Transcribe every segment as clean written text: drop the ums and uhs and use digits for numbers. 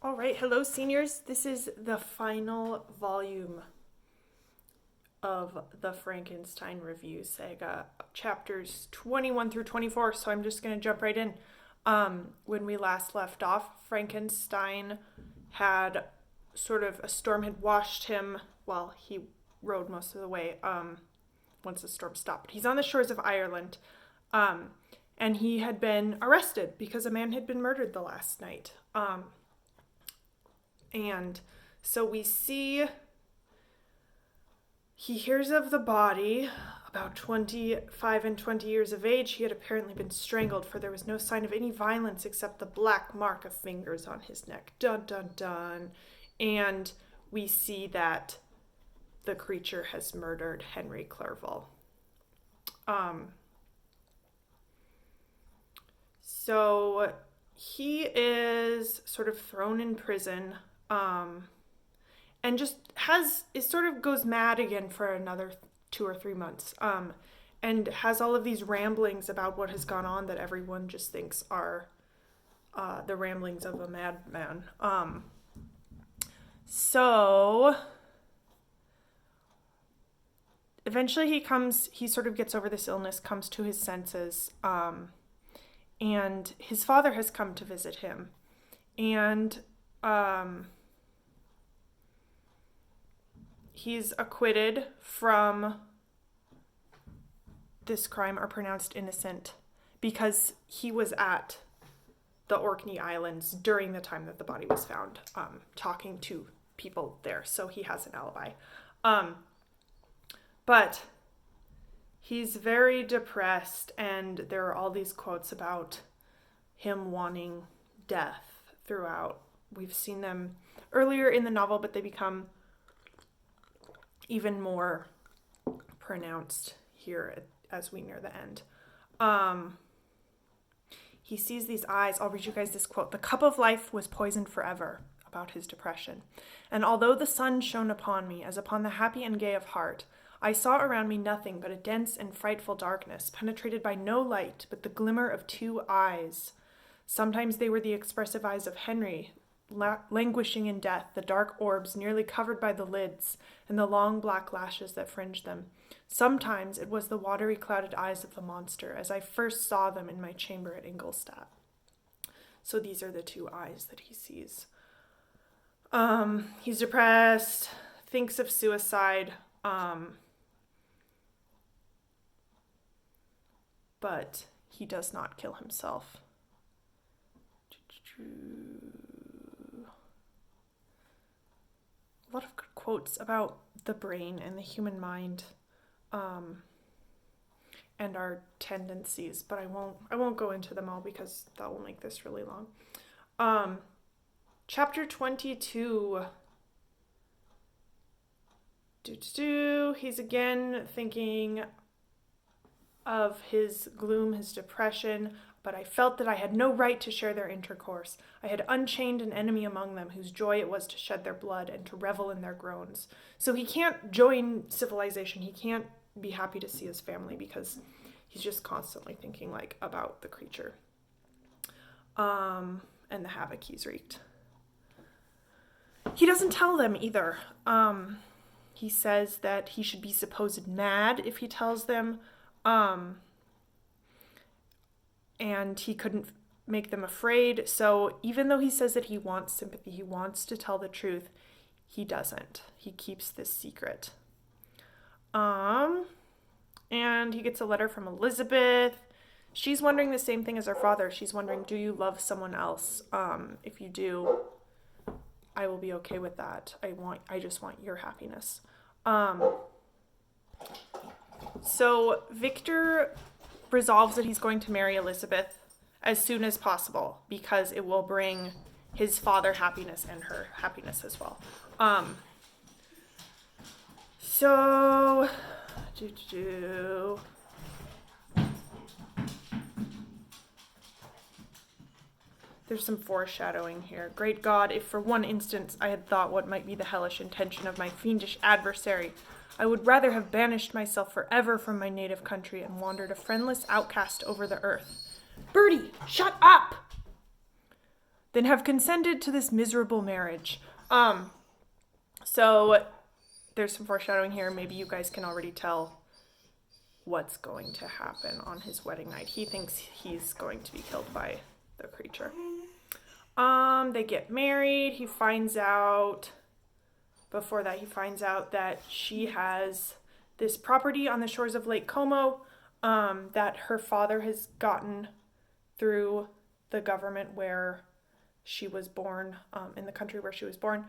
All right, hello seniors. This is the final volume of the Frankenstein review saga, chapters 21 through 24, so I'm just going to jump right in. When we last left off, Frankenstein had a storm had washed him, well, he rode most of the way once the storm stopped. He's on the shores of Ireland, and he had been arrested because a man had been murdered the last night. And so we see he hears of the body, about 25 and 20 years of age. He had apparently been strangled, for there was no sign of any violence except the black mark of fingers on his neck. Dun, dun, dun. And we see that the creature has murdered Henry Clerval. So he is sort of thrown in prison, and just goes mad again for another 2 or 3 months, and has all of these ramblings about what has gone on that everyone just thinks are the ramblings of a madman. So eventually he sort of gets over this illness, comes to his senses, and his father has come to visit him, and he's acquitted from this crime, or pronounced innocent, because he was at the Orkney Islands during the time that the body was found, talking to people there, so he has an alibi. But he's very depressed, and there are all these quotes about him wanting death throughout. We've seen them earlier in the novel, but they become even more pronounced here as we near the end. He sees these eyes. I'll read you guys this quote. "The cup of life was poisoned forever," about his depression. "And although the sun shone upon me as upon the happy and gay of heart, I saw around me nothing but a dense and frightful darkness, penetrated by no light but the glimmer of 2 eyes. Sometimes they were the expressive eyes of Henry, languishing in death, the dark orbs nearly covered by the lids, and the long black lashes that fringed them. Sometimes it was the watery clouded eyes of the monster, as I first saw them in my chamber at Ingolstadt." So these are the 2 eyes that he sees. He's depressed, thinks of suicide, but he does not kill himself. A lot of good quotes about the brain and the human mind, and our tendencies, but I won't go into them all because that will make this really long. Chapter 22. He's again thinking of his gloom, his depression, but I felt that I had no right to share their intercourse. I had unchained an enemy among them, whose joy it was to shed their blood and to revel in their groans. So he can't join civilization. He can't be happy to see his family because he's just constantly thinking about the creature, and the havoc he's wreaked. He doesn't tell them either. He says that he should be supposed mad if he tells them, and he couldn't make them afraid. So even though he says that he wants sympathy, he wants to tell the truth, he doesn't. He keeps this secret. And he gets a letter from Elizabeth. She's wondering the same thing as her father. She's wondering, do you love someone else? If you do, I will be okay with that. I just want your happiness. So Victor resolves that he's going to marry Elizabeth as soon as possible because it will bring his father happiness and her happiness as well. There's some foreshadowing here. "Great God, if for one instant I had thought what might be the hellish intention of my fiendish adversary, I would rather have banished myself forever from my native country and wandered a friendless outcast over the earth." Bertie, shut up! than have consented to this miserable marriage. So there's some foreshadowing here. Maybe you guys can already tell what's going to happen on his wedding night. He thinks he's going to be killed by the creature. They get married. Before that, he finds out that she has this property on the shores of Lake Como that her father has gotten through the government where she was born, in the country where she was born.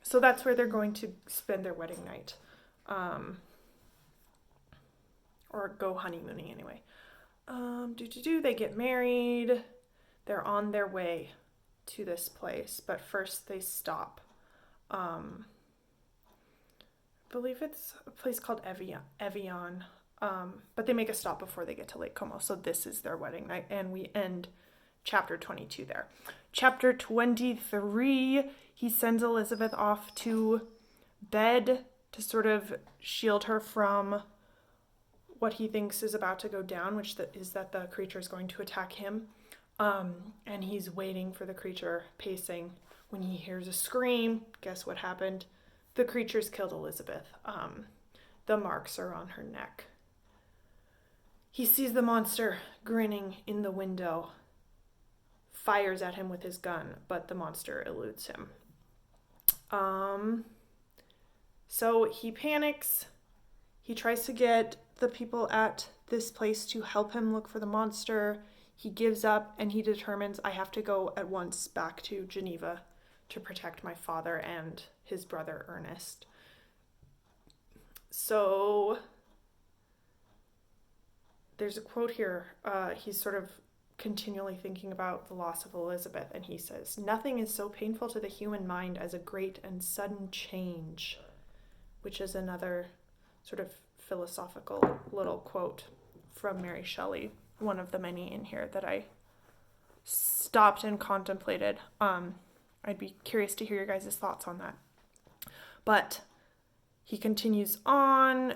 So that's where they're going to spend their wedding night. Or go honeymooning anyway. They get married. They're on their way to this place, but first they stop. I believe it's a place called Evian. But they make a stop before they get to Lake Como. So this is their wedding night, and we end chapter 22 there. Chapter 23, he sends Elizabeth off to bed to sort of shield her from what he thinks is about to go down, which is that the creature is going to attack him. And he's waiting for the creature, pacing. When he hears a scream, guess what happened? The creature's killed Elizabeth. The marks are on her neck. He sees the monster grinning in the window, fires at him with his gun, but the monster eludes him. So he panics. He tries to get the people at this place to help him look for the monster. He gives up and he determines, I have to go at once back to Geneva to protect my father and his brother Ernest. So there's a quote here. He's sort of continually thinking about the loss of Elizabeth, and he says, "Nothing is so painful to the human mind as a great and sudden change," which is another sort of philosophical little quote from Mary Shelley, one of the many in here that I stopped and contemplated. I'd be curious to hear your guys' thoughts on that. But he continues on,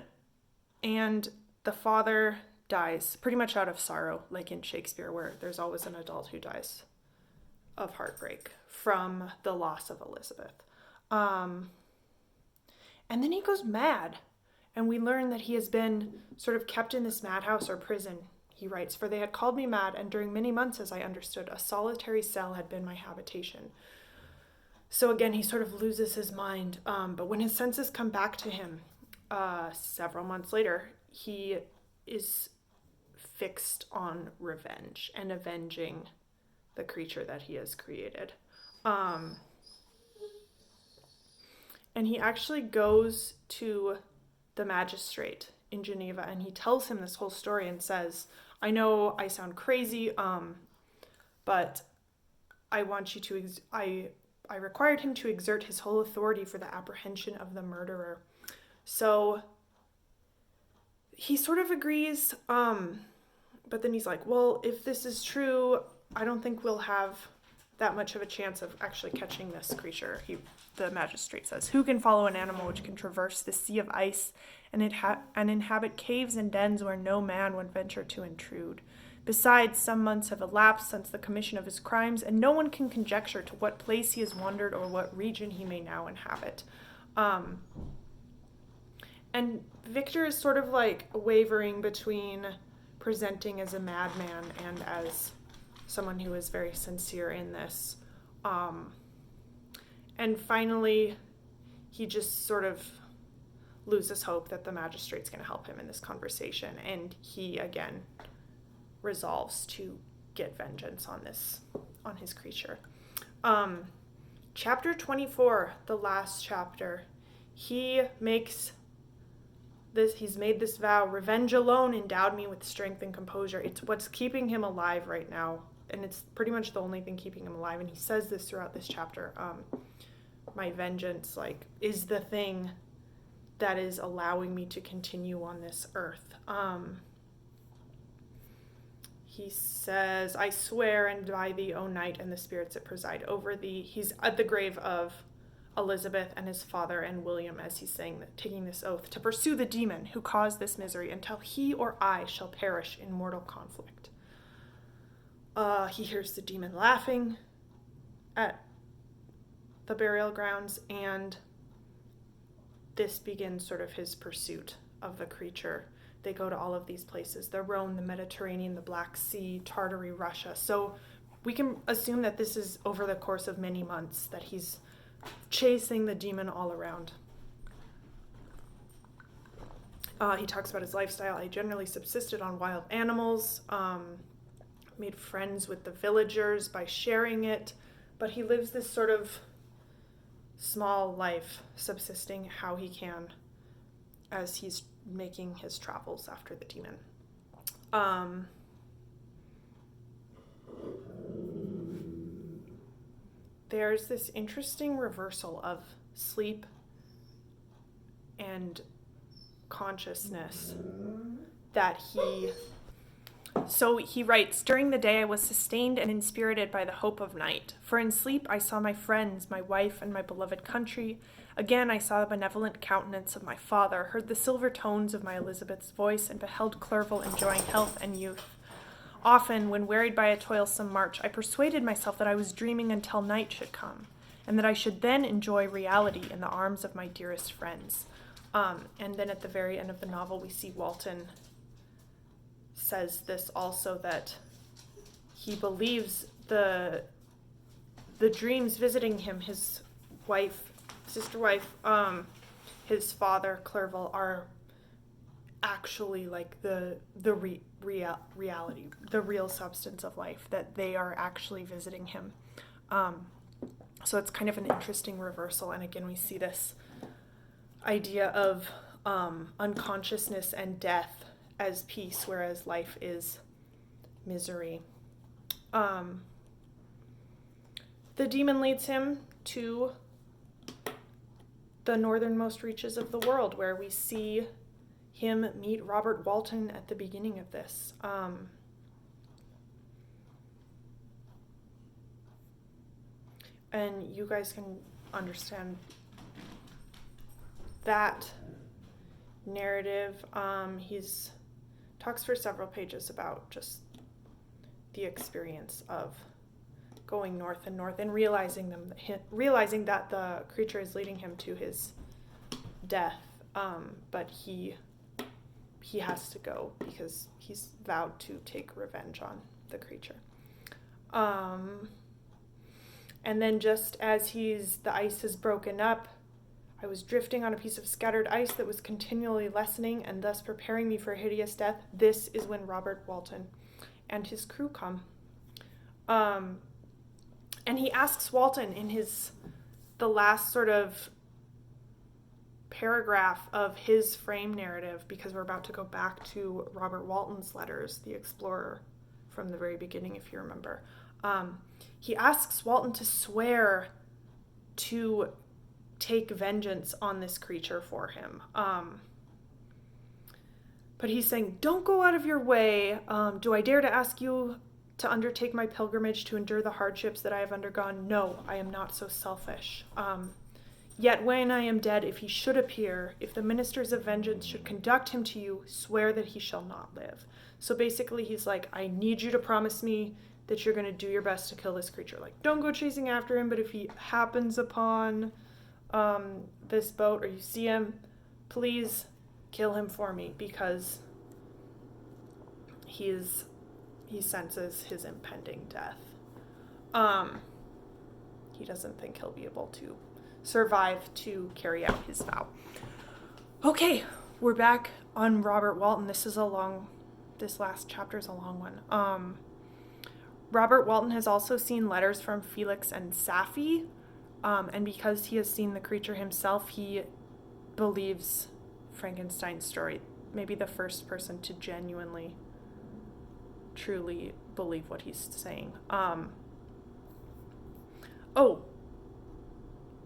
and the father dies pretty much out of sorrow, like in Shakespeare, where there's always an adult who dies of heartbreak from the loss of Elizabeth. And then he goes mad, and we learn that he has been sort of kept in this madhouse or prison. He writes, "For they had called me mad, and during many months, as I understood, a solitary cell had been my habitation." So again, he sort of loses his mind. But when his senses come back to him several months later, he is fixed on revenge and avenging the creature that he has created. And he actually goes to the magistrate in Geneva, and he tells him this whole story and says, "I know I sound crazy, but I want you to, I required him to exert his whole authority for the apprehension of the murderer." So he sort of agrees, but then he's like, well, if this is true, I don't think we'll have that much of a chance of actually catching this creature. The magistrate says, "Who can follow an animal which can traverse the sea of ice and inhabit caves and dens where no man would venture to intrude? Besides, some months have elapsed since the commission of his crimes, and no one can conjecture to what place he has wandered or what region he may now inhabit." And Victor is sort of like wavering between presenting as a madman and as someone who is very sincere in this. And finally, he just sort of loses hope that the magistrate's going to help him in this conversation. And he, again, resolves to get vengeance on his creature. Chapter 24, the last chapter, he's made this vow: "Revenge alone endowed me with strength and composure." It's what's keeping him alive right now, and it's pretty much the only thing keeping him alive. And he says this throughout this chapter. My vengeance, is the thing that is allowing me to continue on this earth. He says, "I swear and by thee, O night, and the spirits that preside over thee." He's at the grave of Elizabeth and his father and William as he's saying that, taking this oath, "to pursue the demon who caused this misery until he or I shall perish in mortal conflict." He hears the demon laughing, at the burial grounds, and this begins sort of his pursuit of the creature. They go to all of these places, the Rhone, the Mediterranean, the Black Sea, Tartary, Russia. So we can assume that this is over the course of many months that he's chasing the demon all around. He talks about his lifestyle. I generally subsisted on wild animals, made friends with the villagers by sharing it, but he lives this sort of small life, subsisting how he can as he's making his travels after the demon. There's this interesting reversal of sleep and consciousness that he writes, "During the day I was sustained and inspirited by the hope of night. For in sleep I saw my friends, my wife, and my beloved country. Again I saw the benevolent countenance of my father, heard the silver tones of my Elizabeth's voice, and beheld Clerval enjoying health and youth. Often, when wearied by a toilsome march, I persuaded myself that I was dreaming until night should come, and that I should then enjoy reality in the arms of my dearest friends." And then at the very end of the novel, we see Walton says this also, that he believes the dreams visiting him, his sister wife, his father, Clerval, are actually like the reality, the real substance of life, that they are actually visiting him. So it's kind of an interesting reversal. And again, we see this idea of unconsciousness and death as peace, whereas life is misery. The demon leads him to the northernmost reaches of the world, where we see him meet Robert Walton at the beginning of this. And you guys can understand that narrative. He's talks for several pages about just the experience of going north and north and realizing that the creature is leading him to his death, but he has to go because he's vowed to take revenge on the creature. And then just as the ice is broken up, I was drifting on a piece of scattered ice that was continually lessening and thus preparing me for a hideous death. This is when Robert Walton and his crew come. And he asks Walton in the last sort of paragraph of his frame narrative, because we're about to go back to Robert Walton's letters, the explorer from the very beginning, if you remember. He asks Walton to swear to take vengeance on this creature for him. But he's saying, "Don't go out of your way. Do I dare to ask you to undertake my pilgrimage to endure the hardships that I have undergone? No, I am not so selfish. Yet when I am dead, if he should appear, if the ministers of vengeance should conduct him to you, swear that he shall not live." So basically he's like, I need you to promise me that you're going to do your best to kill this creature. Like, don't go chasing after him, but if he happens upon this boat or you see him, please kill him for me, because he senses his impending death. He doesn't think he'll be able to survive to carry out his vow. Okay, we're back on Robert Walton. This last chapter is a long one. Robert Walton has also seen letters from Felix and Sapphi, and because he has seen the creature himself, he believes Frankenstein's story. Maybe the first person to genuinely, truly believe what he's saying.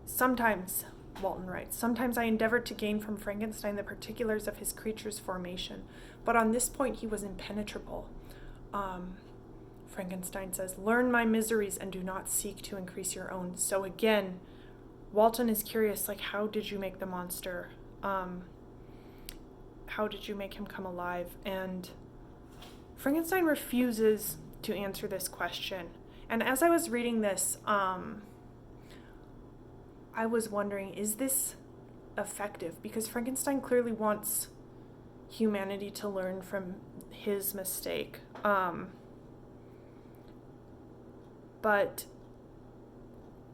Sometimes, Walton writes, sometimes I endeavored to gain from Frankenstein the particulars of his creature's formation, but on this point he was impenetrable. Frankenstein says, learn my miseries and do not seek to increase your own. So again, Walton is curious, like, how did you make the monster? How did you make him come alive? And Frankenstein refuses to answer this question. And as I was reading this, I was wondering, is this effective? Because Frankenstein clearly wants humanity to learn from his mistake. But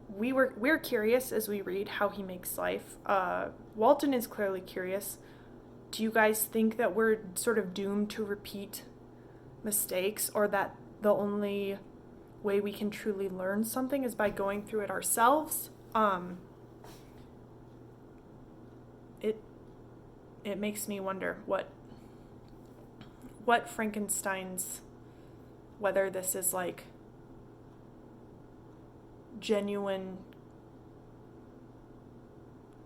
we're curious as we read how he makes life. Walton is clearly curious. Do you guys think that we're sort of doomed to repeat mistakes, or that the only way we can truly learn something is by going through it ourselves? It makes me wonder what Frankenstein's, whether this is like genuine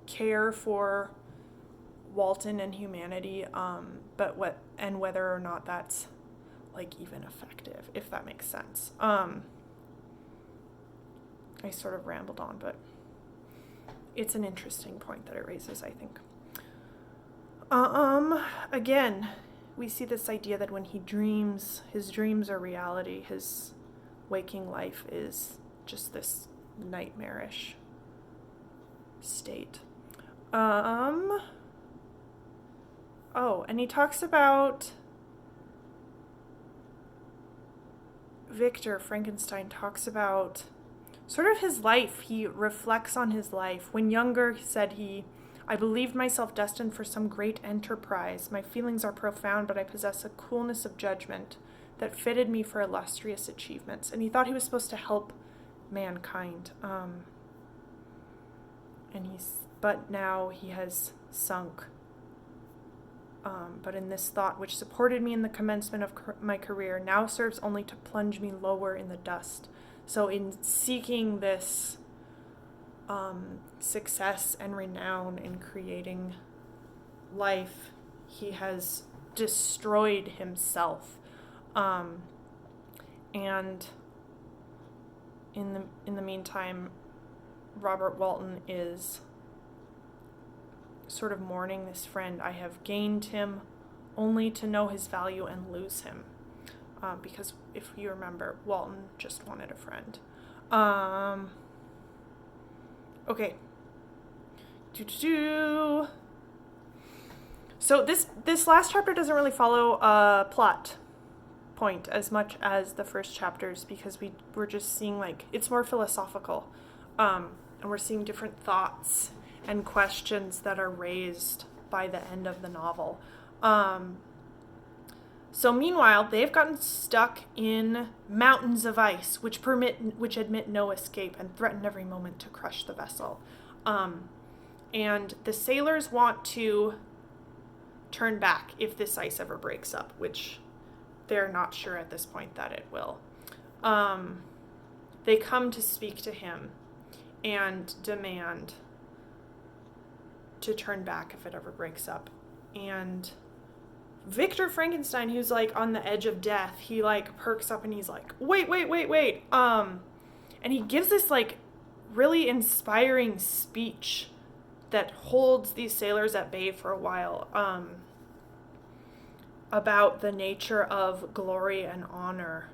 care for Walton and humanity, but whether or not that's like even effective, if that makes sense. I sort of rambled on, but it's an interesting point that it raises, I think. Again, we see this idea that when he dreams, his dreams are reality. His waking life is just this nightmarish state. Oh, and he talks about Victor Frankenstein talks about sort of his life. He reflects on his life. When younger, he said I believed myself destined for some great enterprise. My feelings are profound, but I possess a coolness of judgment that fitted me for illustrious achievements. And he thought he was supposed to help mankind. But now he has sunk. But in this thought, which supported me in the commencement of my career, now serves only to plunge me lower in the dust. So in seeking this success and renown in creating life, he has destroyed himself. And in the meantime, Robert Walton is sort of mourning this friend. I have gained him only to know his value and lose him. Because if you remember, Walton just wanted a friend. Okay. So this last chapter doesn't really follow a plot point as much as the first chapters, because we're just seeing, like, it's more philosophical. And we're seeing different thoughts and questions that are raised by the end of the novel. So meanwhile, they've gotten stuck in mountains of ice, which admit no escape and threaten every moment to crush the vessel. And the sailors want to turn back if this ice ever breaks up, which they're not sure at this point that it will. They come to speak to him and demand to turn back if it ever breaks up. And Victor Frankenstein, who's like on the edge of death, he like perks up and he's like, wait. And he gives this like really inspiring speech that holds these sailors at bay for a while, about the nature of glory and honor.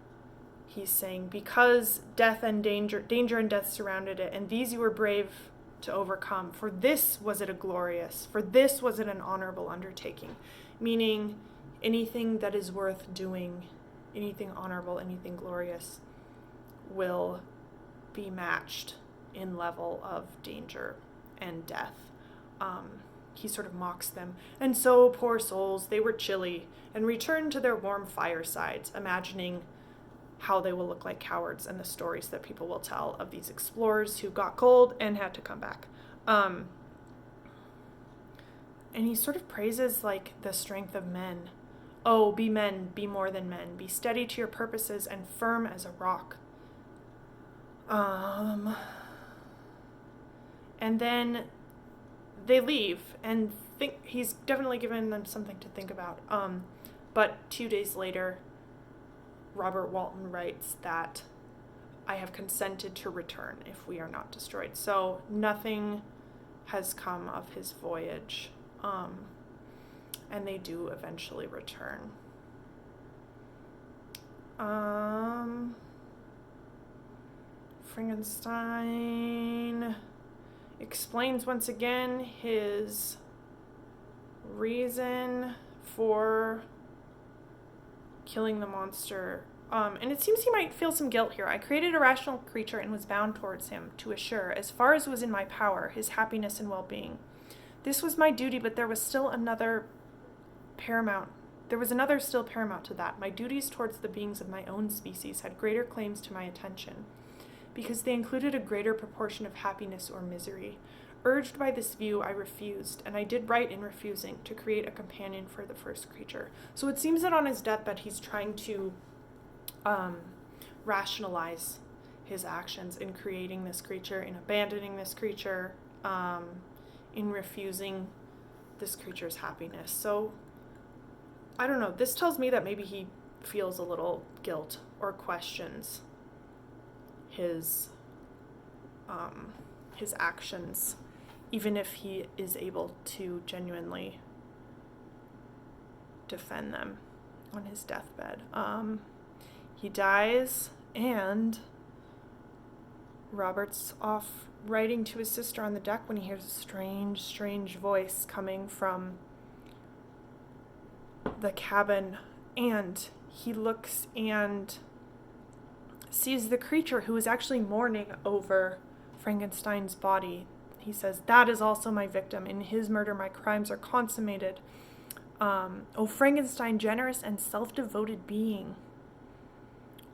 He's saying, because death and danger and death surrounded it, and these you were brave to overcome. For this was it an honorable undertaking. Meaning, anything that is worth doing, anything honorable, anything glorious, will be matched in level of danger and death. He sort of mocks them. And so, poor souls, they were chilly and returned to their warm firesides, imagining how they will look like cowards and the stories that people will tell of these explorers who got cold and had to come back. And he sort of praises like the strength of men. Oh, be men, be more than men. Be steady to your purposes and firm as a rock. And then they leave and think he's definitely given them something to think about. But 2 days later, Robert Walton writes that I have consented to return if we are not destroyed. So nothing has come of his voyage. And they do eventually return. Frankenstein explains once again his reason for killing the monster. And it seems he might feel some guilt here. I created a rational creature and was bound towards him to assure, as far as was in my power, his happiness and well-being. This was my duty, but there was another still paramount to that. My duties towards the beings of my own species had greater claims to my attention, because they included a greater proportion of happiness or misery. Urged by this view, I refused, and I did right in refusing, to create a companion for the first creature. So it seems that on his deathbed, he's trying to rationalize his actions in creating this creature, in abandoning this creature, in refusing this creature's happiness. So, I don't know, this tells me that maybe he feels a little guilt or questions his actions, even if he is able to genuinely defend them on his deathbed. He dies, and Robert's off writing to his sister on the deck when he hears a strange, strange voice coming from the cabin, and he looks and sees the creature who is actually mourning over Frankenstein's body. He says, "That is also my victim. In his murder my crimes are consummated. O Frankenstein, generous and self-devoted being,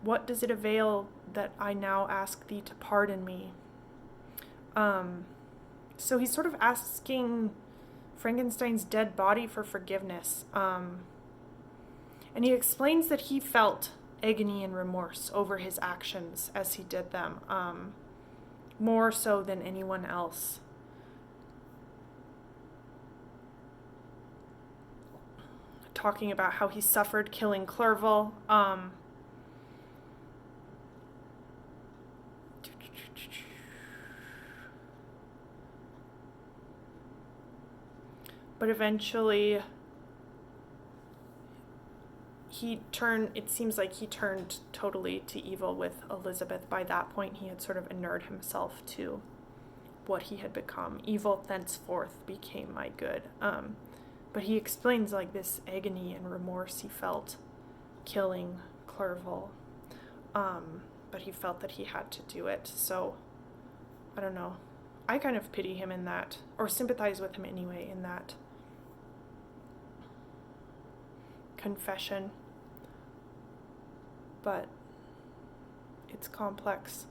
what does it avail that I now ask thee to pardon me?" So he's sort of asking Frankenstein's dead body for forgiveness. And he explains that he felt agony and remorse over his actions as he did them, more so than anyone else. Talking about how he suffered killing Clerval. But eventually it seems like he turned totally to evil with Elizabeth. By that point, he had sort of inured himself to what he had become. Evil thenceforth became my good. But he explains like this agony and remorse he felt killing Clerval. But he felt that he had to do it. So, I don't know. I kind of pity him in that, or sympathize with him anyway in that confession. But it's complex.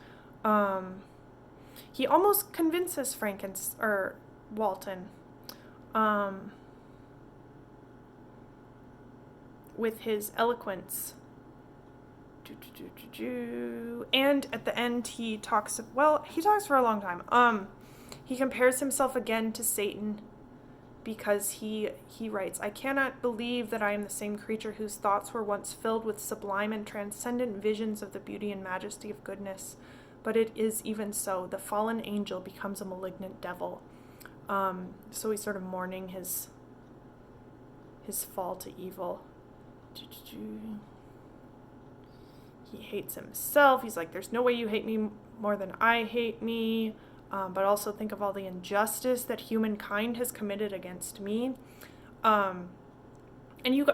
He almost convinces Walton, with his eloquence. And at the end he talks for a long time. He compares himself again to Satan, because he writes, "I cannot believe that I am the same creature whose thoughts were once filled with sublime and transcendent visions of the beauty and majesty of goodness, but it is even so. The fallen angel becomes a malignant devil." So he's sort of mourning his fall to evil. He hates himself. He's like, "There's no way you hate me more than I hate me. But also think of all the injustice that humankind has committed against me." And you